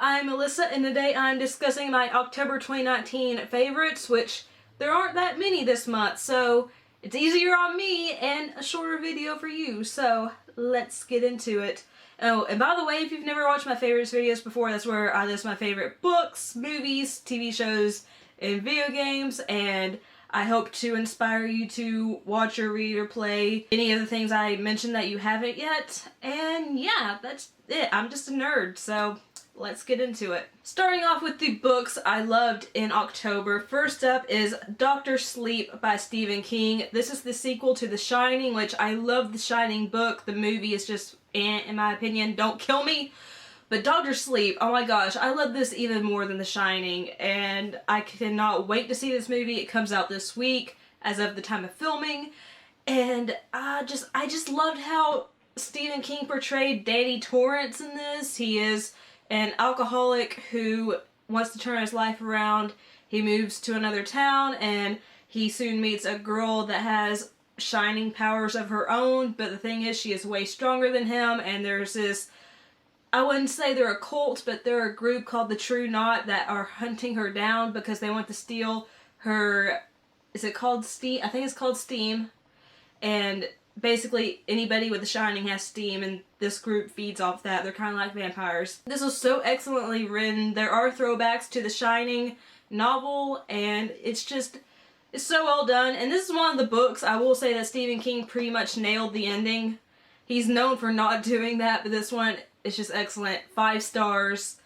I'm Alyssa, and today I'm discussing my October 2019 favorites, which there aren't that many this month, so it's easier on me and a shorter video for you, so let's get into it. Oh, and by the way, if you've never watched my favorites videos before, that's where I list my favorite books, movies, TV shows, and video games, and I hope to inspire you to watch or read or play any of the things I mentioned that you haven't yet. And yeah, that's it. I'm just a nerd, so let's get into it. Starting off with the books I loved in October. First up is Dr. Sleep by Stephen King. This is the sequel to The Shining, which I love the Shining book. The movie is just in my opinion. Don't kill me. But Dr. Sleep, oh my gosh, I love this even more than The Shining, and I cannot wait to see this movie. It comes out this week, as of the time of filming, and I just loved how Stephen King portrayed Danny Torrance in this. He is an alcoholic who wants to turn his life around. He moves to another town, and he soon meets a girl that has shining powers of her own, but the thing is, she is way stronger than him, and there's this, I wouldn't say they're a cult, but they're a group called the True Knot that are hunting her down because they want to steal her, is it called Steam? I think it's called Steam. And basically anybody with the Shining has Steam, and this group feeds off that. They're kind of like vampires. This was so excellently written. There are throwbacks to the Shining novel, and it's so well done. And this is one of the books, I will say, that Stephen King pretty much nailed the ending. He's known for not doing that, but this one, it's just excellent. 5 stars.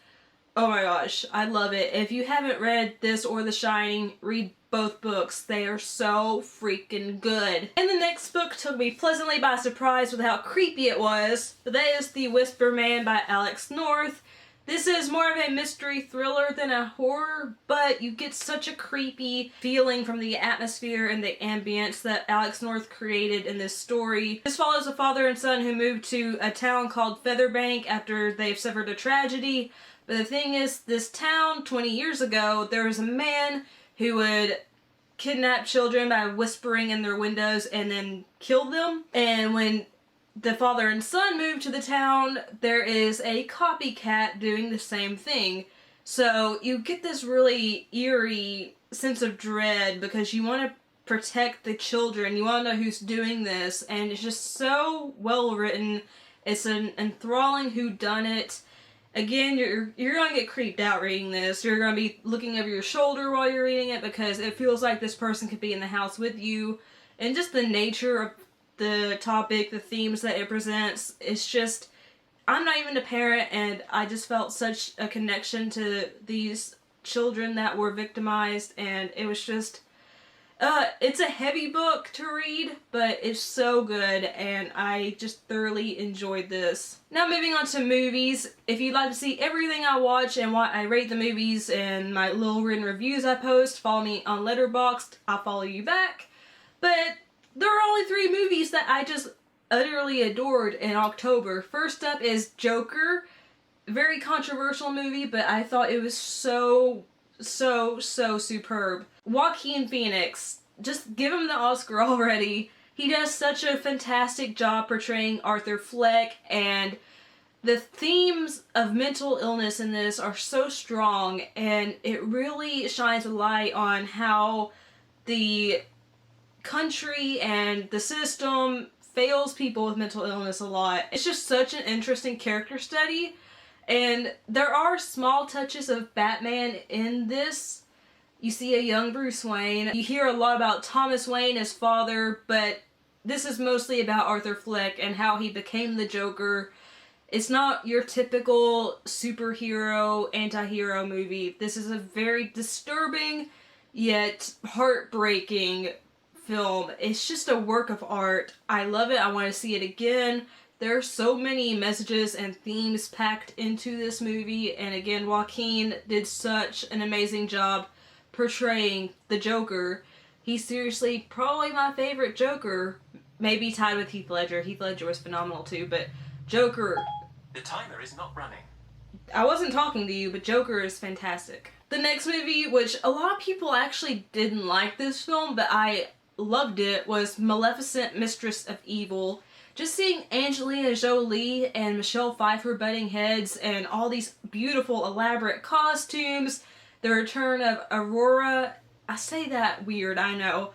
Oh my gosh, I love it. If you haven't read this or The Shining, read both books. They are so freaking good. And the next book took me pleasantly by surprise with how creepy it was, but that is The Wicker Man by Alex North. This is more of a mystery thriller than a horror, but you get such a creepy feeling from the atmosphere and the ambience that Alex North created in this story. This follows a father and son who moved to a town called Featherbank after they've suffered a tragedy. But the thing is, this town, 20 years ago, there was a man who would kidnap children by whispering in their windows and then kill them. And when the father and son moved to the town, there is a copycat doing the same thing. So you get this really eerie sense of dread because you want to protect the children. You want to know who's doing this, and it's just so well written. It's an enthralling whodunit. Again, you're going to get creeped out reading this. You're going to be looking over your shoulder while you're reading it because it feels like this person could be in the house with you. And just the nature of the topic, the themes that it presents, it's just, I'm not even a parent, and I just felt such a connection to these children that were victimized, and it was just, it's a heavy book to read, but it's so good, and I just thoroughly enjoyed this. Now moving on to movies. If you'd like to see everything I watch and why I rate the movies and my little written reviews I post, follow me on Letterboxd. I'll follow you back. But there are only 3 movies that I just utterly adored in October. First up is Joker. Very controversial movie, but I thought it was so superb. Joaquin Phoenix. Just give him the Oscar already. He does such a fantastic job portraying Arthur Fleck, and the themes of mental illness in this are so strong, and it really shines a light on how the country and the system fails people with mental illness a lot. It's just such an interesting character study, and there are small touches of Batman in this. You see a young Bruce Wayne. You hear a lot about Thomas Wayne as father, but this is mostly about Arthur Fleck and how he became the Joker. It's not your typical superhero, anti-hero movie. This is a very disturbing yet heartbreaking film. It's just a work of art. I love it. I want to see it again. There are so many messages and themes packed into this movie, and again, Joaquin did such an amazing job portraying the Joker. He's seriously probably my favorite Joker, maybe tied with Heath Ledger. Heath Ledger was phenomenal too, but Joker... The timer is not running. I wasn't talking to you, but Joker is fantastic. The next movie, which a lot of people actually didn't like this film, but I loved it, was Maleficent, Mistress of Evil. just seeing Angelina Jolie and Michelle Pfeiffer butting heads and all these beautiful elaborate costumes, the return of Aurora, I say that weird, I know,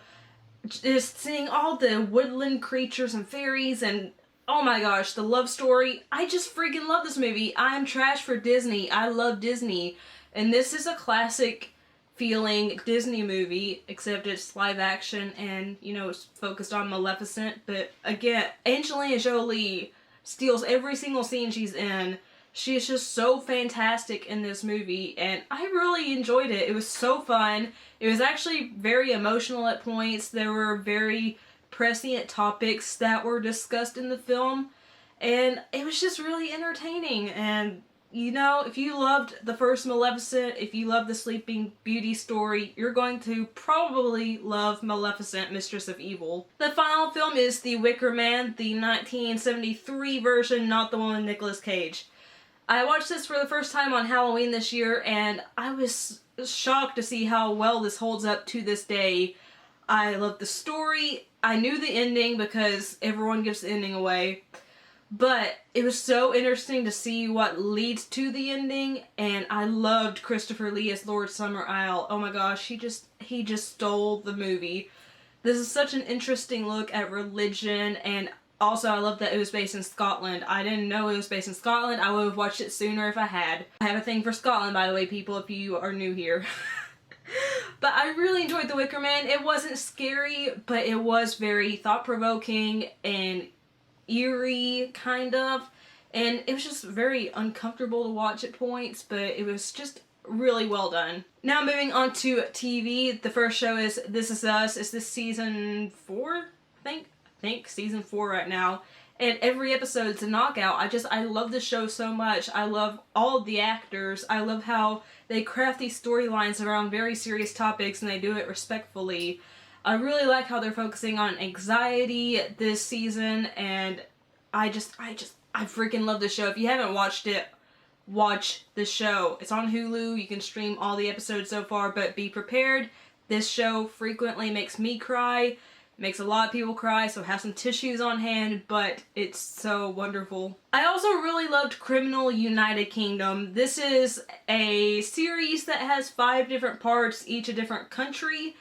just seeing all the woodland creatures and fairies and oh my gosh, the love story. I just freaking love this movie. I am trash for Disney. I love Disney. And this is a classic feeling Disney movie, except it's live action and, you know, it's focused on Maleficent. But again, Angelina Jolie steals every single scene she's in. She is just so fantastic in this movie, and I really enjoyed it. It was so fun. It was actually very emotional at points. There were very prescient topics that were discussed in the film, and it was just really entertaining. And you know, if you loved the first Maleficent, if you love the Sleeping Beauty story, you're going to probably love Maleficent, Mistress of Evil. The final film is The Wicker Man, the 1973 version, not the one with Nicolas Cage. I watched this for the first time on Halloween this year, and I was shocked to see how well this holds up to this day. I love the story. I knew the ending because everyone gives the ending away. But it was so interesting to see what leads to the ending, and I loved Christopher Lee as Lord Summerisle. Oh my gosh, he just stole the movie. This is such an interesting look at religion, and also I love that it was based in Scotland. I didn't know it was based in Scotland. I would have watched it sooner if I had. I have a thing for Scotland, by the way, people, if you are new here. But I really enjoyed The Wicker Man. It wasn't scary, but it was very thought-provoking and eerie, kind of, and it was just very uncomfortable to watch at points, but it was just really well done. Now moving on to TV, the first show is This Is Us. Is this season 4? I think season 4 right now, and every episode's a knockout. I love this show so much. I love all of the actors. I love how they craft these storylines around very serious topics and they do it respectfully. I really like how they're focusing on anxiety this season, and I freaking love this show. If you haven't watched it, watch the show. It's on Hulu. You can stream all the episodes so far, but be prepared. This show frequently makes me cry, makes a lot of people cry, so have some tissues on hand, but it's so wonderful. I also really loved Criminal United Kingdom. This is a series that has 5 different parts, each a different country.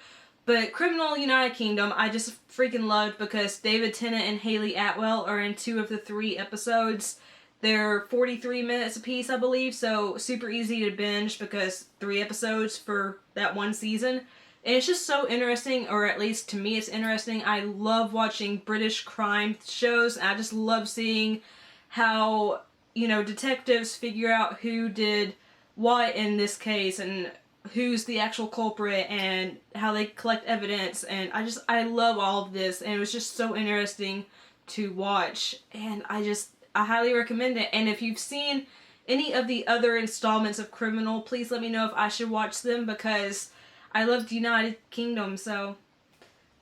But Criminal United Kingdom, I just freaking loved because David Tennant and Hayley Atwell are in 2 of the 3 episodes. They're 43 minutes apiece, I believe, so super easy to binge because 3 episodes for that one season. And it's just so interesting, or at least to me it's interesting. I love watching British crime shows, and I just love seeing how, you know, detectives figure out who did what in this case, and who's the actual culprit, and how they collect evidence, and I love all of this, and it was just so interesting to watch, and I highly recommend it. And if you've seen any of the other installments of Criminal, please let me know if I should watch them, because I loved United Kingdom, so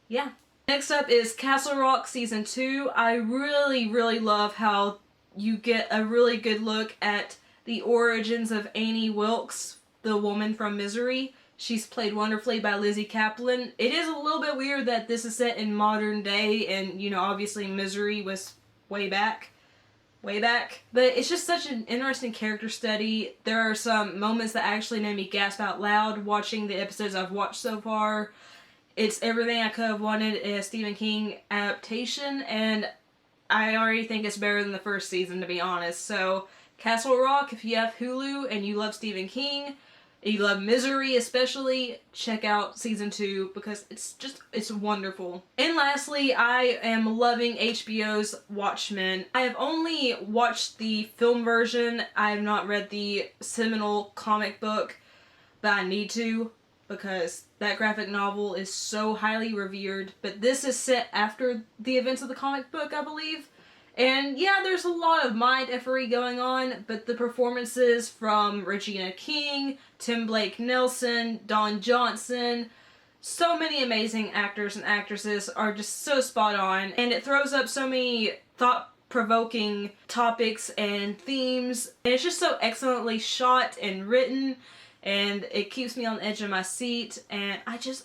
yeah. Next up is Castle Rock Season 2. I really love how you get a really good look at the origins of Annie Wilkes, the woman from Misery. She's played wonderfully by Lizzie Kaplan. It is a little bit weird that this is set in modern day, and, you know, obviously Misery was way back. But it's just such an interesting character study. There are some moments that actually made me gasp out loud watching the episodes I've watched so far. It's everything I could have wanted in a Stephen King adaptation, and I already think it's better than the first season, to be honest. So, Castle Rock, if you have Hulu and you love Stephen King, you love Misery especially, check out Season 2 because it's wonderful. And lastly, I am loving HBO's Watchmen. I have only watched the film version. I have not read the seminal comic book, but I need to because that graphic novel is so highly revered. But this is set after the events of the comic book, I believe. And yeah, there's a lot of mind effery going on, but the performances from Regina King, Tim Blake Nelson, Don Johnson, so many amazing actors and actresses are just so spot on, and it throws up so many thought-provoking topics and themes, and it's just so excellently shot and written, and it keeps me on the edge of my seat, and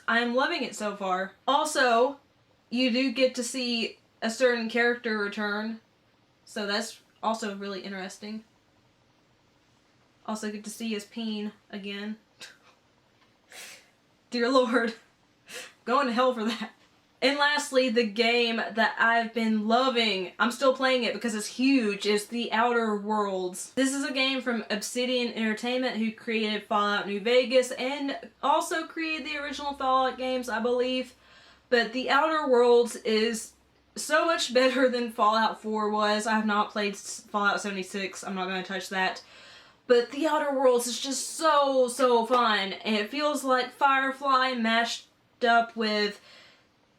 I'm loving it so far. Also, you do get to see a certain character return. So that's also really interesting. Also get to see his peen again. Dear Lord. Going to hell for that. And lastly, the game that I've been loving, I'm still playing it because it's huge, is The Outer Worlds. This is a game from Obsidian Entertainment, who created Fallout New Vegas and also created the original Fallout games, I believe. But The Outer Worlds is so much better than Fallout 4 was. I have not played Fallout 76, I'm not going to touch that. But The Outer Worlds is just so fun, and it feels like Firefly mashed up with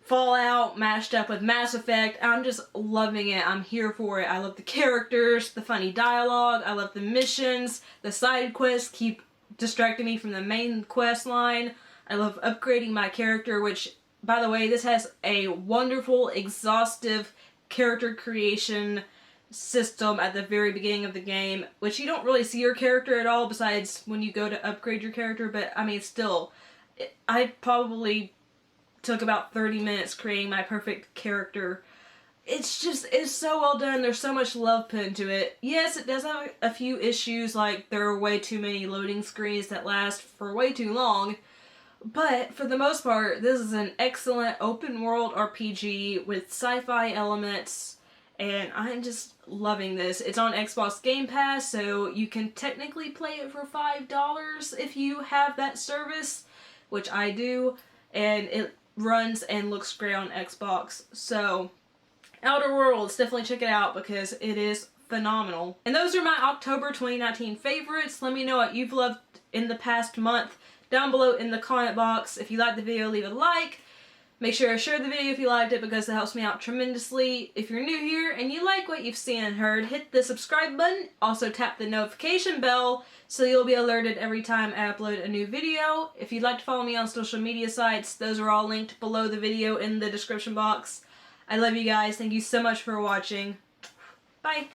Fallout, mashed up with Mass Effect. I'm just loving it. I'm here for it. I love the characters, the funny dialogue, I love the missions, the side quests keep distracting me from the main quest line. I love upgrading my character, which, by the way, this has a wonderful, exhaustive character creation system at the very beginning of the game, which you don't really see your character at all besides when you go to upgrade your character, but I mean, still, I probably took about 30 minutes creating my perfect character. It's so well done. There's so much love put into it. Yes, it does have a few issues, like there are way too many loading screens that last for way too long, but for the most part, this is an excellent open world RPG with sci-fi elements, and I'm just loving this. It's on Xbox Game Pass, so you can technically play it for $5 if you have that service, which I do, and it runs and looks great on Xbox. So, Outer Worlds, definitely check it out because it is phenomenal. And those are my October 2019 favorites. Let me know what you've loved in the past month down below in the comment box. If you liked the video, leave a like. Make sure to share the video if you liked it because it helps me out tremendously. If you're new here and you like what you've seen and heard, hit the subscribe button. Also tap the notification bell so you'll be alerted every time I upload a new video. If you'd like to follow me on social media sites, those are all linked below the video in the description box. I love you guys. Thank you so much for watching. Bye.